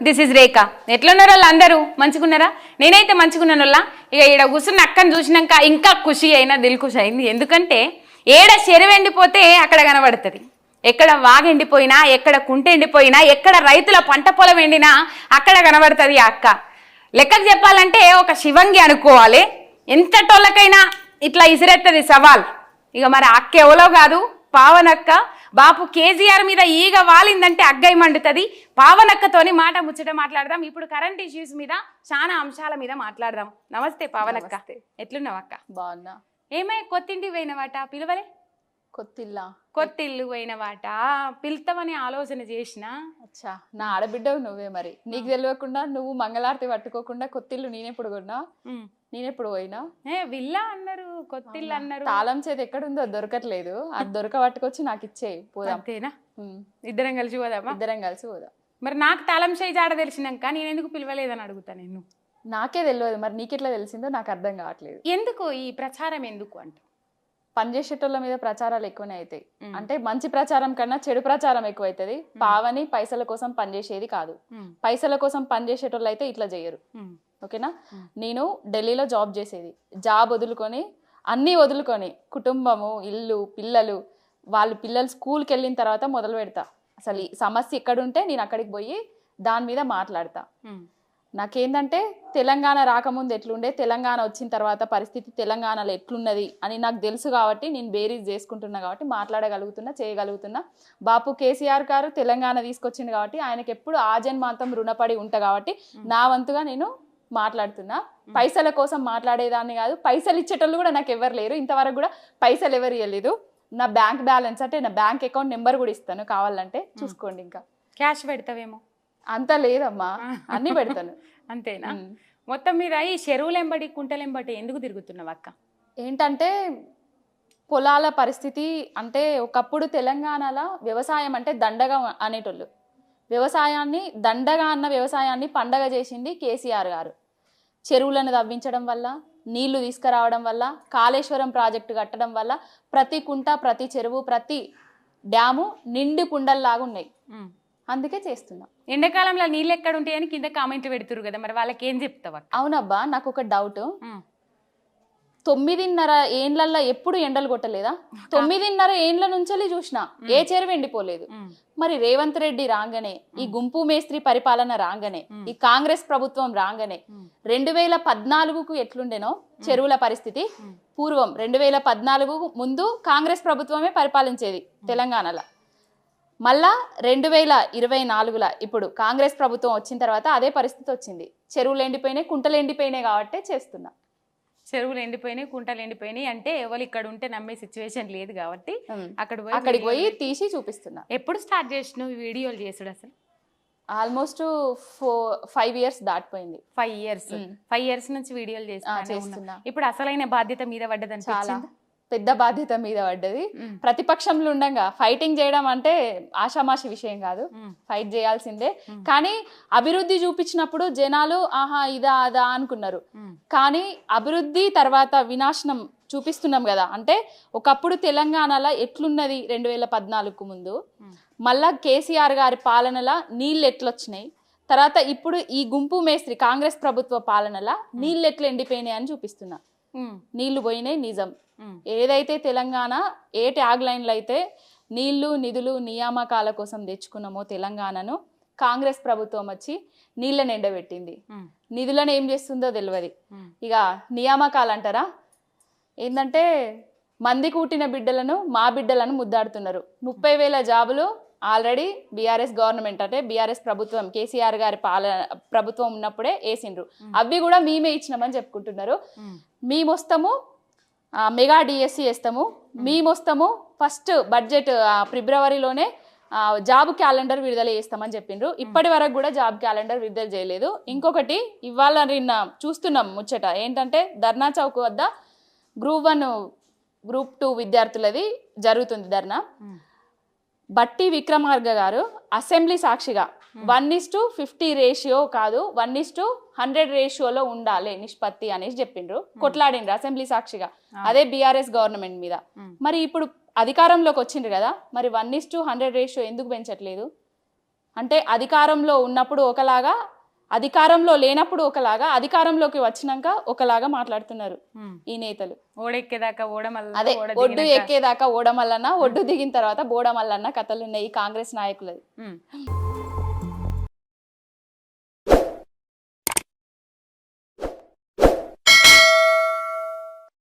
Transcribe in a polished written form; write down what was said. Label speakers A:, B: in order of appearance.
A: This is రేఖ. ఎట్లున్నారు వాళ్ళు అందరూ? మంచిగున్నారా? నేనైతే మంచిగున్నాను. ఇక ఈడ కూర్చున్న అక్కని చూసినాక ఇంకా ఖుషి అయినా దిల్ ఖుషి అయింది. ఎందుకంటే ఏడ చెరువు ఎండిపోతే అక్కడ కనబడుతుంది, ఎక్కడ వాగు ఎండిపోయినా, ఎక్కడ కుంట ఎండిపోయినా, ఎక్కడ రైతుల పంట పొలం ఎండినా అక్కడ కనబడుతుంది ఆ అక్క. లెక్కకు చెప్పాలంటే ఒక శివంగి అనుకోవాలి. ఎంత టోళ్ళకైనా ఇట్లా ఇసిరెత్తది సవాల్. ఇక మరి అక్క ఎవలో కాదు, పావనక్క. బాపు కేసీఆర్ మీద ఈగ వాలిందంటే అగ్గై మండుతుంది. పావనక్కతోని మాట ముచ్చట మాట్లాడదాం. ఇప్పుడు కరెంట్ ఇష్యూస్ మీద, చాలా అంశాల మీద మాట్లాడదాం. నమస్తే పావనక్క, ఎట్లున్నావు అక్క?
B: బాగున్నా.
A: ఏమై కొత్తింటికి పోయినవాట? పిలవలే. కొత్తిల్లు పోయినవాట, పిలుతామని ఆలోచన చేసిన.
B: అచ్చా, నా ఆడబిడ్డవు నువ్వే. మరి నీకు తెలియకుండా నువ్వు మంగళారతి పట్టుకోకుండా కొత్తిల్లు నేనెప్పుడు కొన్నా, నేనెప్పుడు పోయినా?
A: విల్లా అన్నారు, కొత్తిల్లు అన్నారు.
B: తాళం చేతి ఎక్కడుందో దొరకట్లేదు, అది దొరక పట్టుకొచ్చి నాకు ఇచ్చేయి, పోదాం.
A: అంతేనా? ఇద్దరం కలిసి పోదామా?
B: ఇద్దరం కలిసి పోదాం.
A: మరి నాకు తాళం చేయి జాడ తెలిసినాక నేను ఎందుకు పిలవలేదని అడుగుతా. నేను
B: నాకే తెలియదు, మరి నీకెట్లా తెలిసిందో నాకు అర్థం కావట్లేదు.
A: ఎందుకు ఈ ప్రచారం ఎందుకు అంట?
B: పనిచేసేటోళ్ళ మీద ప్రచారాలు ఎక్కువనే అవుతాయి. అంటే మంచి ప్రచారం కన్నా చెడు ప్రచారం ఎక్కువ అవుతుంది. పావని పైసల కోసం పనిచేసేది కాదు. పైసల కోసం పనిచేసేటోళ్ళు అయితే ఇట్లా చేయరు. ఓకేనా? నేను ఢిల్లీలో జాబ్ చేసేది. జాబ్ వదులుకొని, అన్నీ వదులుకొని, కుటుంబము, ఇల్లు, పిల్లలు, వాళ్ళు పిల్లలు స్కూల్కి వెళ్ళిన తర్వాత మొదలు పెడతా. అసలు ఈ సమస్య ఎక్కడుంటే నేను అక్కడికి పోయి దాని మీద మాట్లాడతా. నాకేందంటే తెలంగాణ రాకముందు ఎట్లుండే, తెలంగాణ వచ్చిన తర్వాత పరిస్థితి తెలంగాణలో ఎట్లున్నది అని నాకు తెలుసు కాబట్టి నేను బేరీజ్ చేసుకుంటున్నా, కాబట్టి మాట్లాడగలుగుతున్నా, చేయగలుగుతున్నా. బాపు కేసీఆర్ గారు తెలంగాణ తీసుకొచ్చింది కాబట్టి ఆయనకి ఎప్పుడు ఆజన్మాంతం రుణపడి ఉంటా కాబట్టి నా వంతుగా నేను మాట్లాడుతున్నా. పైసల కోసం మాట్లాడేదాన్ని కాదు. పైసలు ఇచ్చేటోళ్ళు కూడా నాకు ఎవరు లేరు, ఇంతవరకు కూడా పైసలు ఎవరు ఇవ్వలేదు. నా బ్యాంక్ బ్యాలెన్స్ అంటే నా బ్యాంక్ అకౌంట్ నెంబర్ కూడా ఇస్తాను, కావాలంటే చూసుకోండి. ఇంకా
A: క్యాష్ పెడతావేమో?
B: అంత లేదమ్మా, అన్ని పెడతాను.
A: అంతేనా? మొత్తం మీద ఈ చెరువులెంబడి కుంటలెంబడి ఎందుకు తిరుగుతున్నావు అక్క?
B: ఏంటంటే పొలాల పరిస్థితి అంటే, ఒకప్పుడు తెలంగాణలో వ్యవసాయం అంటే దండగా అనేటోళ్ళు. వ్యవసాయాన్ని దండగా అన్న వ్యవసాయాన్ని పండగ చేసింది కేసీఆర్ గారు. చెరువులను తవ్వించడం వల్ల, నీళ్లు తీసుకురావడం వల్ల, కాళేశ్వరం ప్రాజెక్టు కట్టడం వల్ల ప్రతి కుంట, ప్రతి చెరువు, ప్రతి డ్యాము నిండి కుండల్లాగా ఉన్నాయి. అందుకే చేస్తున్నా.
A: ఎండాకాలంలో నీళ్ళు ఎక్కడ ఉంటాయని కింద కామెంట్లు పెడుతురు కదా, మరి వాళ్ళకి ఏం చెప్తావా?
B: అవునబ్బా, నాకు ఒక డౌట్. 9.5 ఏండ్లల్లో ఎప్పుడు ఎండలు కొట్టలేదా? 9.5 ఏండ్ల నుంచి చూసినా ఏ చెరువు ఎండిపోలేదు. మరి రేవంత్ రెడ్డి రాగానే, ఈ గుంపు మేస్త్రి పరిపాలన రాగానే, ఈ కాంగ్రెస్ ప్రభుత్వం రాగానే 2014కు ఎట్లుండేనో చెరువుల పరిస్థితి, పూర్వం 2014 ముందు కాంగ్రెస్ ప్రభుత్వమే పరిపాలించేది తెలంగాణలో. మళ్ళా 2024లో ఇప్పుడు కాంగ్రెస్ ప్రభుత్వం వచ్చిన తర్వాత అదే పరిస్థితి వచ్చింది. చెరువులు ఎండిపోయినాయి, కుంటలు ఎండిపోయినాయి కాబట్టి చేస్తున్నా.
A: చెరువులు ఎండిపోయినాయి, కుంటలు ఎండిపోయినాయి అంటే ఎవరు ఇక్కడ ఉంటే నమ్మే సిచ్యువేషన్ లేదు కాబట్టి
B: అక్కడికి పోయి తీసి చూపిస్తున్నా.
A: ఎప్పుడు స్టార్ట్ చేసినావు ఈ వీడియోలు చేసుడు? అసలు
B: ఆల్మోస్ట్ 5 years దాటిపోయింది.
A: 5 years నుంచి వీడియోలు చేస్తున్నా. ఇప్పుడు అసలైన బాధ్యత మీద పడ్డదని
B: చాలా పెద్ద బాధ్యత మీద పడ్డది. ప్రతిపక్షంలో ఉండగా ఫైటింగ్ చేయడం అంటే ఆషామాషి విషయం కాదు, ఫైట్ చేయాల్సిందే. కానీ అభివృద్ధి చూపించినప్పుడు జనాలు ఆహా ఇదా అదా అనుకున్నారు. కానీ అభివృద్ధి తర్వాత వినాశనం చూపిస్తున్నాం కదా. అంటే ఒకప్పుడు తెలంగాణలో ఎట్లున్నది 2014కు ముందు, మళ్ళా కేసీఆర్ గారి పాలనలో నీళ్ళు ఎట్లొచ్చినాయి, తర్వాత ఇప్పుడు ఈ గుంపు మేస్త్రి కాంగ్రెస్ ప్రభుత్వ పాలనలో నీళ్ళు ఎట్లా ఎండిపోయినాయి అని చూపిస్తున్నా. నీళ్లు పోయినాయి నిజం. ఏదైతే తెలంగాణ ఏ ట్యాగ్ లైన్లు అయితే నీళ్లు, నిధులు, నియామకాల కోసం తెచ్చుకున్నామో తెలంగాణను, కాంగ్రెస్ ప్రభుత్వం వచ్చి నీళ్ళని ఎండబెట్టింది. నిధులను ఏం చేస్తుందో తెలియదు. ఇక నియామకాలు అంటారా, ఏంటంటే మంది కూటిన బిడ్డలను, మా బిడ్డలను ముద్దాడుతున్నారు. 30,000 జాబులు ఆల్రెడీ బీఆర్ఎస్ గవర్నమెంట్ అంటే బీఆర్ఎస్ ప్రభుత్వం, కేసీఆర్ గారి ప్రభుత్వం ఉన్నప్పుడే వేసిండ్రు. అవి కూడా మేమే ఇచ్చినామని చెప్పుకుంటున్నారు. మేము వస్తాము, మెగా డిఎస్సి వేస్తాము, మేము వస్తాము, ఫస్ట్ బడ్జెట్ ఫిబ్రవరిలోనే జాబ్ క్యాలెండర్ విడుదల చేస్తామని చెప్పిండ్రు. ఇప్పటి వరకు కూడా జాబ్ క్యాలెండర్ విడుదల చేయలేదు. ఇంకొకటి ఇవాళ నిన్న చూస్తున్నాం ముచ్చట ఏంటంటే, ధర్నా చౌక్ వద్ద Group 1 Group 2 విద్యార్థులది జరుగుతుంది ధర్నా. బట్టి విక్రమార్క గారు అసెంబ్లీ సాక్షిగా 1:50 రేషియో కాదు, 1:100 రేషియోలో ఉండాలి నిష్పత్తి అనేసి చెప్పిండ్రు. కొట్లాడిండ్రు అసెంబ్లీ సాక్షిగా, అదే బీఆర్ఎస్ గవర్నమెంట్ మీద. మరి ఇప్పుడు అధికారంలోకి వచ్చిండ్రు కదా, మరి 1:100 రేషియో ఎందుకు పెంచట్లేదు అంటే అధికారంలో ఉన్నప్పుడు ఒకలాగా, అధికారంలో లేనప్పుడు ఒకలాగా, అధికారంలోకి వచ్చినాక ఒకలాగా మాట్లాడుతున్నారు ఈ నేతలు.
A: ఓడెక్కేదాకా ఓడమల్ల,
B: అదే
A: ఓడ
B: ఒడ్డు
A: దిగినాక-
B: ఎక్కేదాకా ఓడమల్లన్న, ఒడ్డు దిగిన తర్వాత బోడమల్లన్న కథలు ఉన్నాయి ఈ కాంగ్రెస్ నాయకులది.
A: ఉమ్.